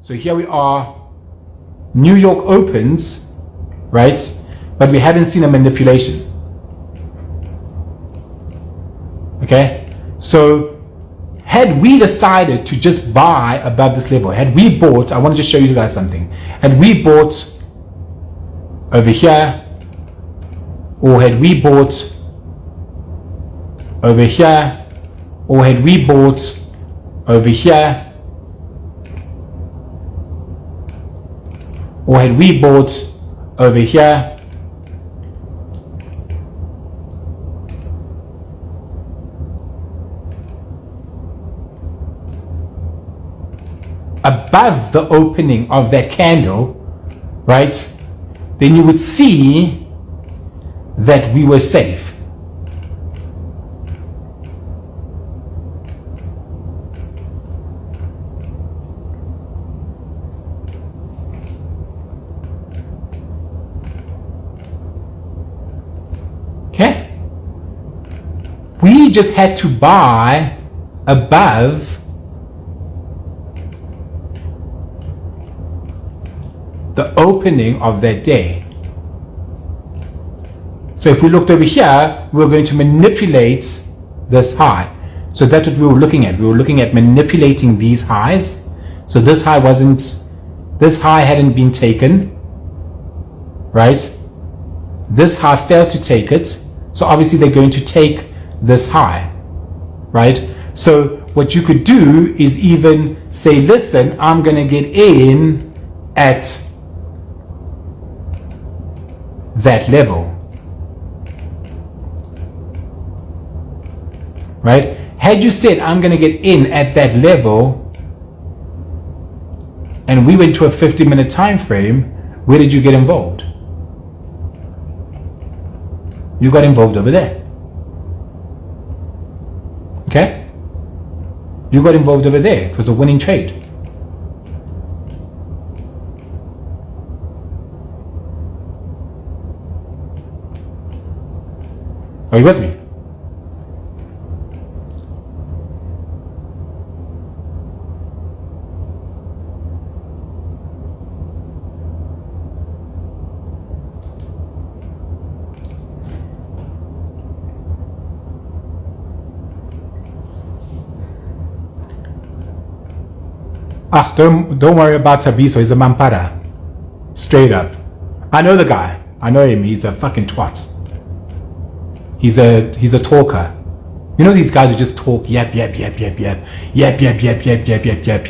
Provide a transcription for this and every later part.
So here we are, New York opens, right? But we haven't seen a manipulation. Okay, so had we decided to just buy above this level, had we bought, I want to just show you guys something. Had we bought over here, or had we bought over here, or had we bought over here, or had we bought over here, above the opening of that candle, right, then you would see that we were safe. Okay? We just had to buy above the opening of that day. So if we looked over here, we were going to manipulate this high. So that's what we were looking at. We were looking at manipulating these highs. So this high hadn't been taken, right? This high failed to take it. So obviously they're going to take this high, right? So what you could do is even say, listen, I'm going to get in at that level, right? Had you said I'm going to get in at that level and we went to a 50-minute time frame, where did you get involved? You got involved over there. Okay? You got involved over there. It was a winning trade. Are you with me? Don't worry about Tabiso. He's a mampara. Straight up. I know the guy. I know him. He's a fucking twat. He's a talker. You know these guys who just talk, yep. You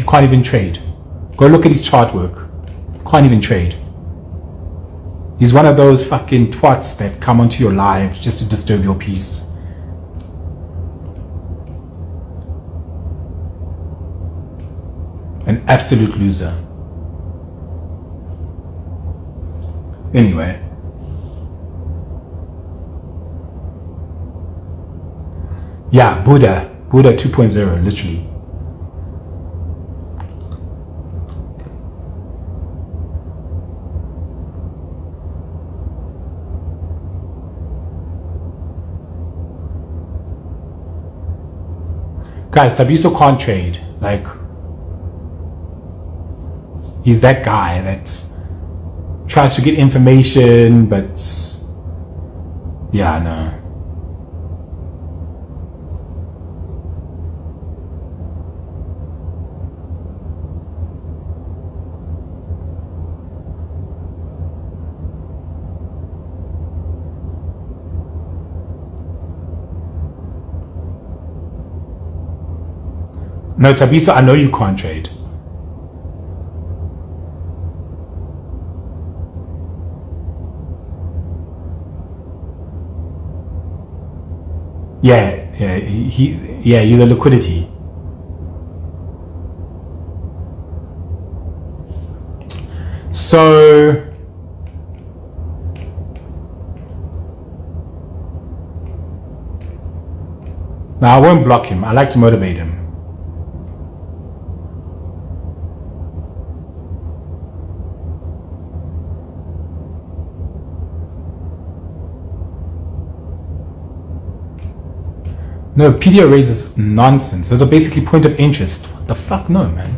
can't even trade. Go look at his chart work. Can't even trade. He's one of those fucking twats that come onto your live just to disturb your peace. An absolute loser. Anyway. Yeah, Buddha 2.0, literally. Guys, Tabiso can't trade. Like, he's that guy that tries to get information, but yeah, no. No, Tabiso, I know you can't trade. Yeah, you're the liquidity. So now I won't block him. I like to motivate him. No, PDO raises nonsense. Those are basically point of interest. What the fuck? No, man.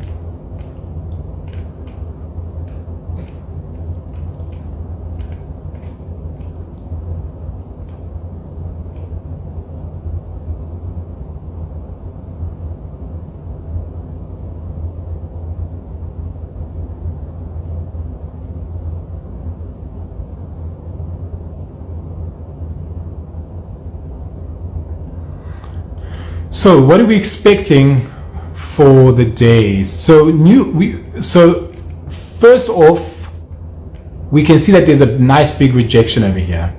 So what are we expecting for the day? So first off, we can see that there's a nice big rejection over here,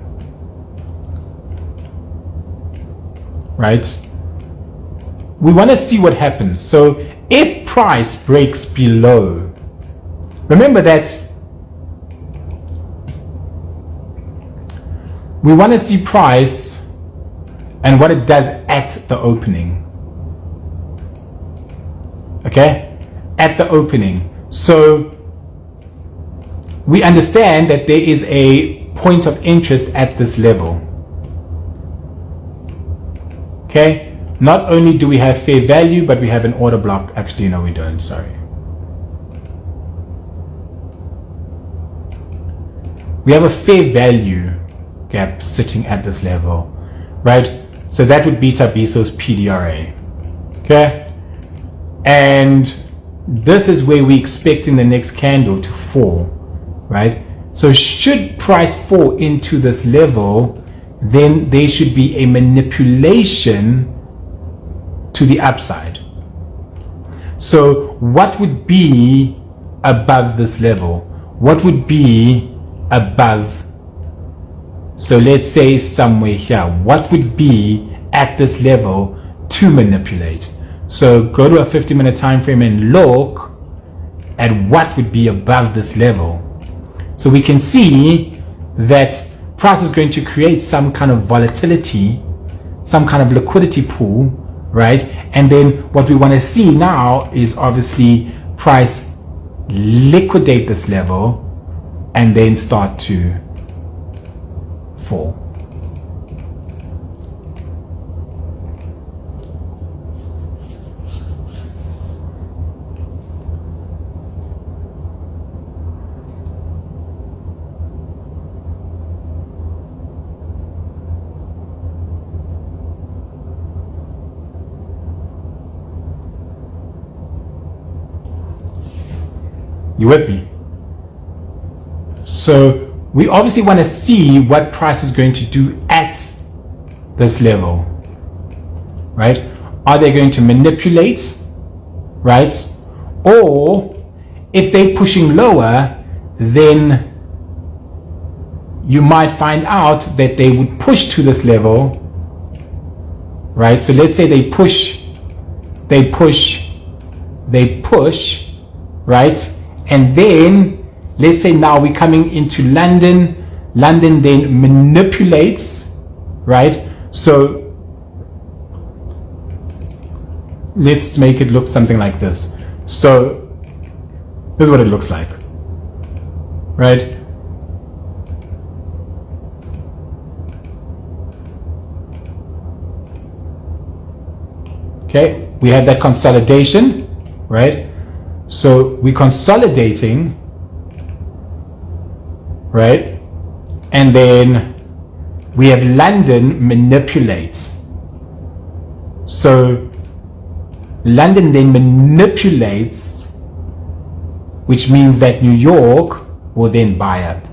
right? We want to see what happens. So if price breaks below, remember that we want to see price and what it does at the opening. Okay, at the opening. So we understand that there is a point of interest at this level. Okay, not only do we have fair value, but we have an order block. Actually, no, we don't. Sorry. We have a fair value gap sitting at this level, right? So that would beat up BSO's PDRA. Okay, and this is where we're expecting the next candle to fall, right? So should price fall into this level, then there should be a manipulation to the upside. So what would be above this level? What would be above? So let's say somewhere here, what would be at this level to manipulate? So go to a 50-minute time frame and look at what would be above this level. So we can see that price is going to create some kind of volatility, some kind of liquidity pool, right? And then what we want to see now is obviously price liquidate this level and then start to fall. You with me? So we obviously want to see what price is going to do at this level, right? Are they going to manipulate, right? Or if they're pushing lower, then you might find out that they would push to this level, right? So let's say they push, right? And then let's say now we're coming into London. London then manipulates, right? So let's make it look something like this. So this is what it looks like, right? Okay, we have that consolidation, right? So we're consolidating, right? And then we have London manipulate. So London then manipulates, which means that New York will then buy up.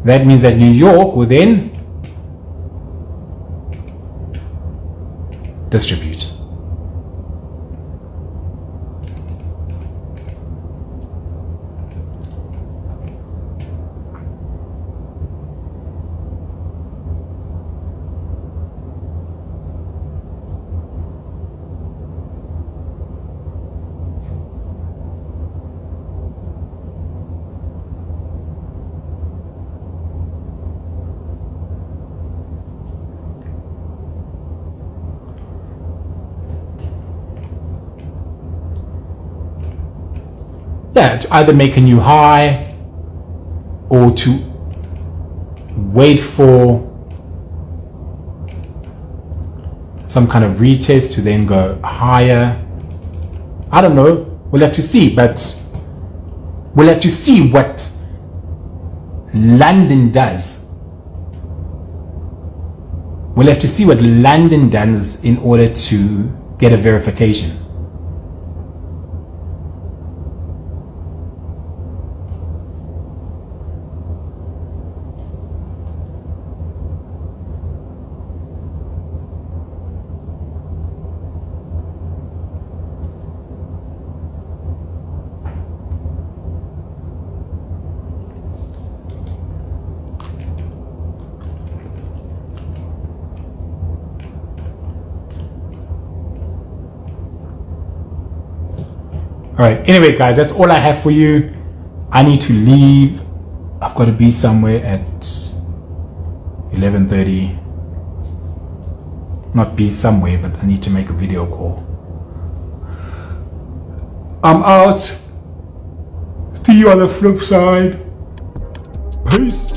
That means that New York will then distribute. Yeah, to either make a new high or to wait for some kind of retest to then go higher. I don't know. We'll have to see, but we'll have to see what London does. We'll have to see what London does in order to get a verification. All right. Anyway, guys, that's all I have for you. I need to leave. I've got to be somewhere at 11:30. Not be somewhere, but I need to make a video call. I'm out. See you on the flip side. Peace.